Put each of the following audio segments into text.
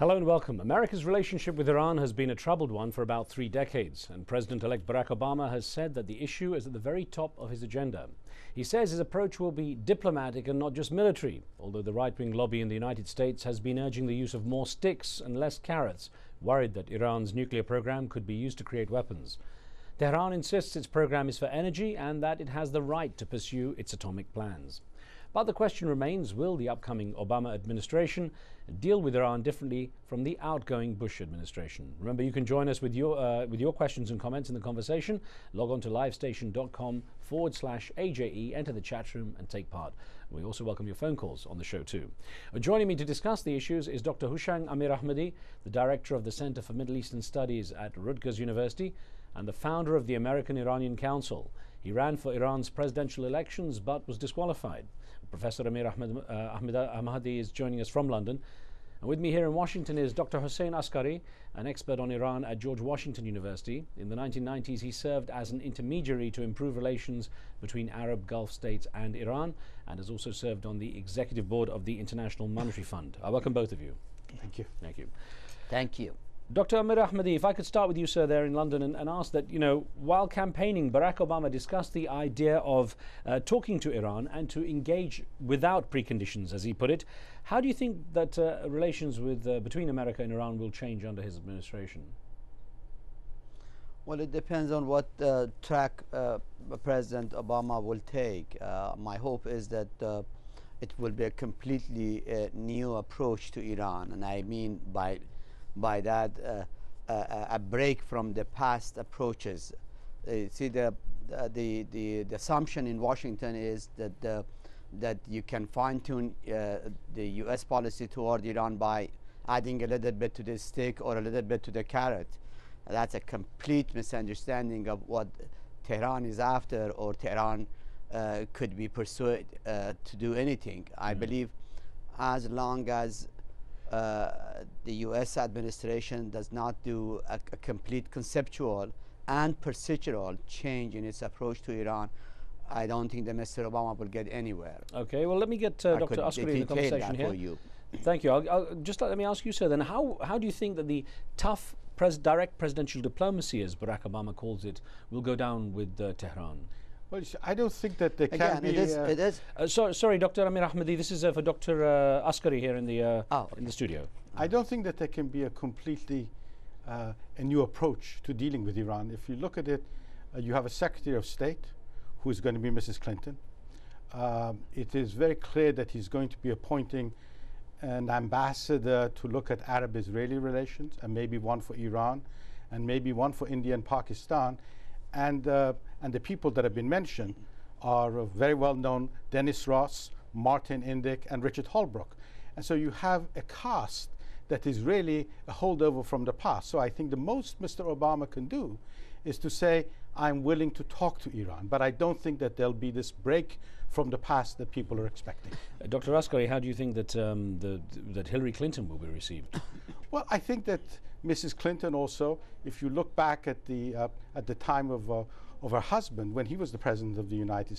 Hello and welcome. America's relationship with Iran has been a troubled one for about 3 decades, and President-elect Barack Obama has said that the issue is at the very top of his agenda. He says his approach will be diplomatic and not just military, although the right-wing lobby in the United States has been urging the use of more sticks and less carrots, worried that Iran's nuclear program could be used to create weapons. Tehran insists its program is for energy and that it has the right to pursue its atomic plans. But the question remains, will the upcoming Obama administration deal with Iran differently from the outgoing Bush administration? Remember, you can join us with your questions and comments in the conversation. Log on to livestation.com/AJE, enter the chat room and take part. We also welcome your phone calls on the show too. Joining me to discuss the issues is Dr. Houshang Amirahmadi, the director of the Center for Middle Eastern Studies at Rutgers University and the founder of the American-Iranian Council. He ran for Iran's presidential elections but was disqualified. Professor Amir Ahmadi is joining us from London. And with me here in Washington is Dr. Hossein Askari, an expert on Iran at George Washington University. In the 1990s, he served as an intermediary to improve relations between Arab Gulf states and Iran, and has also served on the executive board of the International Monetary Fund. I welcome both of you. Thank you. Thank you. Thank you. Dr. Amir Ahmadi, if I could start with you, sir, there in London and ask that, while campaigning, Barack Obama discussed the idea of talking to Iran and to engage without preconditions, as he put it. How do you think that relations between America and Iran will change under his administration? Well, it depends on what track President Obama will take. My hope is that it will be a completely new approach to Iran, and I mean by that a break from the past approaches. See, the assumption in Washington is that you can fine-tune the U.S. policy toward Iran by adding a little bit to the stick or a little bit to the carrot. That's a complete misunderstanding of what Tehran is after, or Tehran could be persuaded to do anything. I believe as long as the U.S. administration does not do a complete conceptual and procedural change in its approach to Iran, I don't think that Mr. Obama will get anywhere. Okay, well, let me get Dr. Askari in the conversation here. For you. Thank you. I'll just let me ask you, sir, then how do you think that the tough direct presidential diplomacy, as Barack Obama calls it, will go down with Tehran? Well, I don't think that there can be... It is. Sorry, Dr. Amir Ahmadi, this is for Dr. Askari here in the studio. I don't think that there can be a completely a new approach to dealing with Iran. If you look at it, you have a Secretary of State who is going to be Mrs. Clinton. It is very clear that he's going to be appointing an ambassador to look at Arab-Israeli relations, and maybe one for Iran, and maybe one for India and Pakistan. And the people that have been mentioned are very well known: Dennis Ross, Martin Indyk, and Richard Holbrooke. And so you have a cast that is really a holdover from the past. So I think the most Mr. Obama can do is to say, I'm willing to talk to Iran, but I don't think that there'll be this break from the past that people are expecting. Dr. Askari, how do you think that that Hillary Clinton will be received? Well, I think that Mrs. Clinton also, if you look back at the time of her husband, when he was the President of the United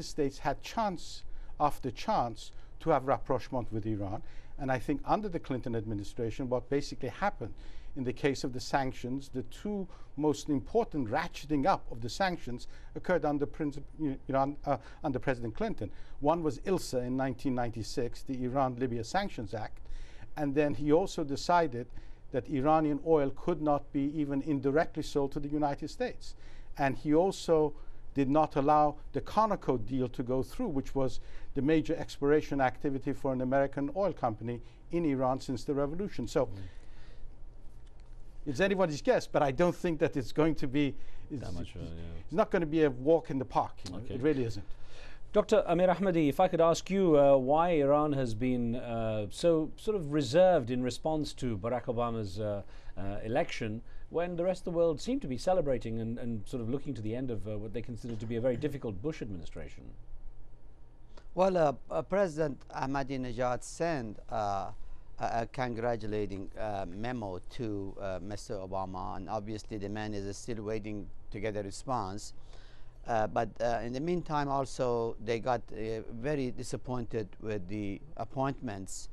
States had chance after chance to have rapprochement with Iran. And I think under the Clinton administration, what basically happened in the case of the sanctions, the two most important ratcheting up of the sanctions occurred under President Clinton. One was ILSA in 1996, the Iran-Libya Sanctions Act. And then he also decided that Iranian oil could not be even indirectly sold to the United States. And he also did not allow the Conoco deal to go through, which was the major exploration activity for an American oil company in Iran since the revolution. So it's anybody's guess, but I don't think that it's going to be, it's not going to be a walk in the park. Okay. It really isn't. Dr. Amir Ahmadi, if I could ask you why Iran has been so sort of reserved in response to Barack Obama's election, when the rest of the world seemed to be celebrating and sort of looking to the end of what they consider to be a very difficult Bush administration. Well, President Ahmadinejad sent a congratulating memo to Mr. Obama, and obviously the man is still waiting to get a response. But in the meantime, also, they got very disappointed with the appointments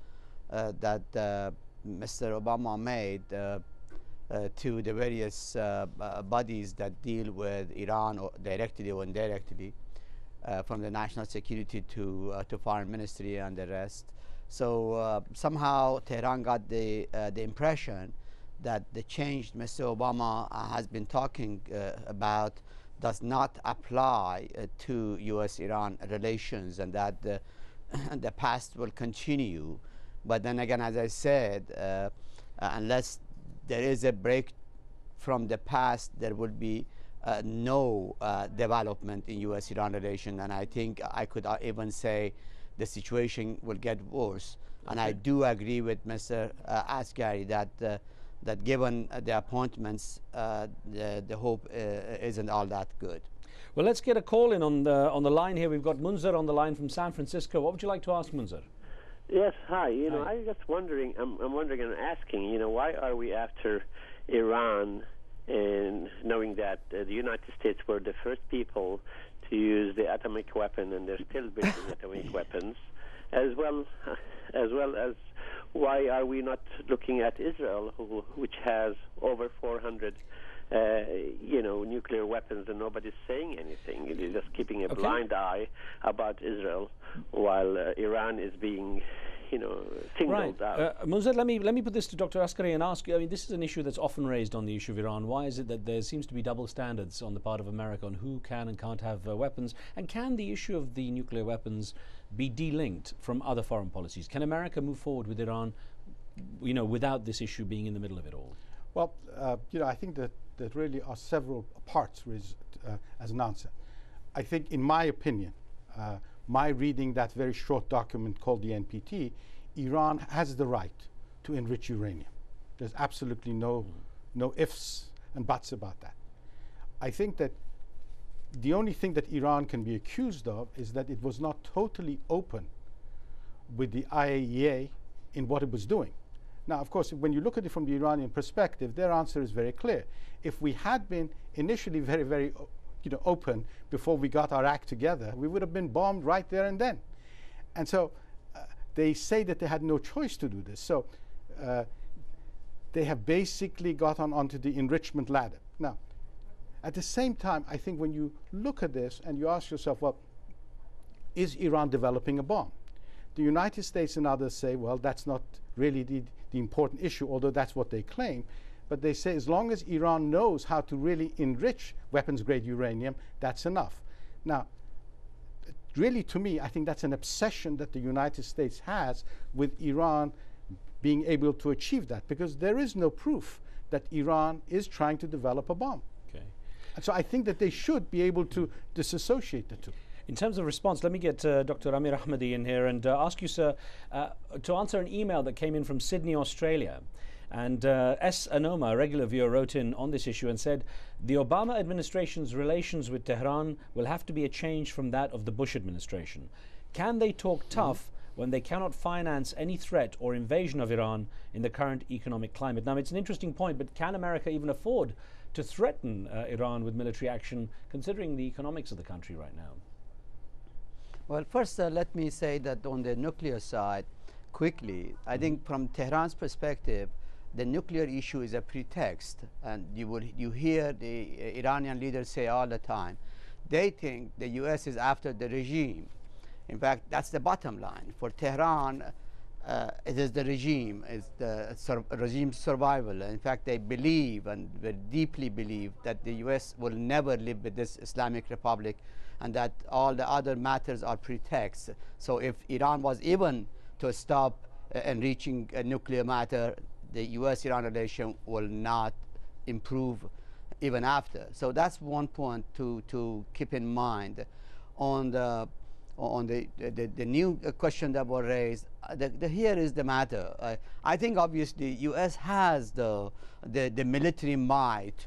that Mr. Obama made to the various bodies that deal with Iran, or directly or indirectly, from the national security to foreign ministry and the rest. So somehow Tehran got the impression that the change Mr. Obama has been talking about does not apply to U.S.-Iran relations, and that the past will continue. But then again, as I said, unless there is a break from the past, there will be no development in U.S.-Iran relations, and I think I could even say the situation will get worse. Okay. And I do agree with Mr. Asghari that given the appointments, the hope isn't all that good. Well, let's get a call in on the line here. We've got Munzer on the line from San Francisco. What would you like to ask, Munzer? Yes, hi. I was just wondering, I'm wondering and asking, why are we after Iran, and knowing that the United States were the first people to use the atomic weapon, and they're still building atomic weapons, as well as why are we not looking at Israel, which has over 400 nuclear weapons, and nobody's saying anything. They're just keeping a blind eye about Israel, while Iran is being, singled out. Munzer, let me put this to Dr. Asghari and ask you. I mean, this is an issue that's often raised on the issue of Iran. Why is it that there seems to be double standards on the part of America on who can and can't have weapons? And can the issue of the nuclear weapons be delinked from other foreign policies? Can America move forward with Iran, without this issue being in the middle of it all? Well, I think that there really are several parts as an answer. I think, in my opinion, my reading that very short document called the NPT, Iran has the right to enrich uranium. There's absolutely no ifs and buts about that. I think that the only thing that Iran can be accused of is that it was not totally open with the IAEA in what it was doing. Now, of course, when you look at it from the Iranian perspective, their answer is very clear. If we had been initially very, very open before we got our act together, we would have been bombed right there and then. And so they say that they had no choice to do this. So they have basically got onto the enrichment ladder. Now, at the same time, I think when you look at this and you ask yourself, well, is Iran developing a bomb? The United States and others say, well, that's not really the important issue, although that's what they claim. But they say as long as Iran knows how to really enrich weapons-grade uranium, that's enough. Now, really, to me, I think that's an obsession that the United States has with Iran being able to achieve that, because there is no proof that Iran is trying to develop a bomb. Okay. And so I think that they should be able to disassociate the two. In terms of response, let me get Dr. Amir Ahmadi in here and ask you, sir, to answer an email that came in from Sydney, Australia. And S. Anoma, a regular viewer, wrote in on this issue and said, the Obama administration's relations with Tehran will have to be a change from that of the Bush administration. Can they talk tough when they cannot finance any threat or invasion of Iran in the current economic climate? Now, it's an interesting point, but can America even afford to threaten Iran with military action, considering the economics of the country right now? Well, first, let me say that on the nuclear side, quickly, I think from Tehran's perspective, the nuclear issue is a pretext, and you hear the Iranian leaders say all the time, they think the U.S. is after the regime. In fact, that's the bottom line. For Tehran, it is the regime, it's the regime's survival. In fact, they believe, and very deeply believe, that the U.S. will never live with this Islamic Republic, and that all the other matters are pretexts. So if Iran was even to stop enriching a nuclear matter, the U.S.-Iran relation will not improve even after. So that's one point to keep in mind. On the new question that was raised, here is the matter. I think obviously U.S. has the military might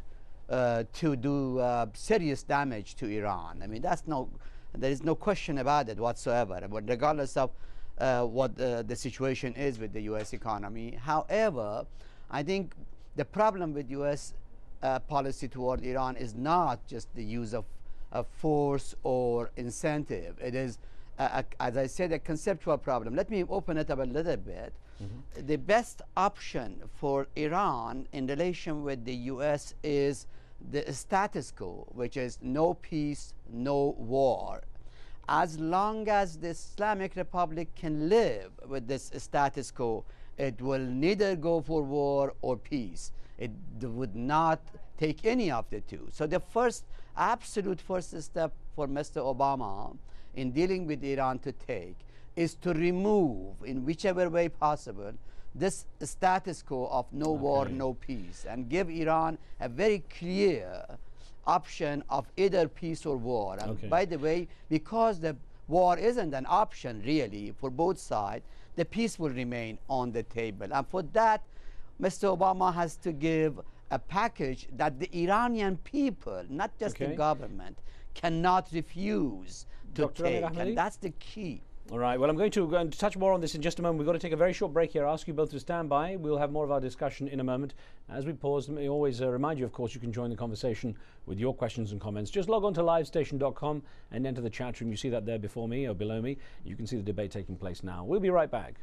to do serious damage to Iran. I mean, there is no question about it whatsoever, but regardless of what the situation is with the U.S. economy. However, I think the problem with U.S. Policy toward Iran is not just the use of force or incentive. It is as I said, a conceptual problem. Let me open it up a little bit. The best option for Iran in relation with the US is the status quo, which is no peace, no war. As long as the Islamic Republic can live with this status quo, it will neither go for war or peace. It would not take any of the two. So the absolute first step for Mr. Obama in dealing with Iran to take is to remove, in whichever way possible, this status quo of no war, no peace, and give Iran a very clear option of either peace or war. And by the way, because the war isn't an option really for both sides, the peace will remain on the table. And for that, Mr. Obama has to give a package that the Iranian people, not just the government, cannot refuse to take. And that's the key. All right. Well, I'm going to touch more on this in just a moment. We've got to take a very short break here. I'll ask you both to stand by. We'll have more of our discussion in a moment. As we pause, let me always remind you, of course, you can join the conversation with your questions and comments. Just log on to livestation.com and enter the chat room. You see that there before me or below me. You can see the debate taking place now. We'll be right back.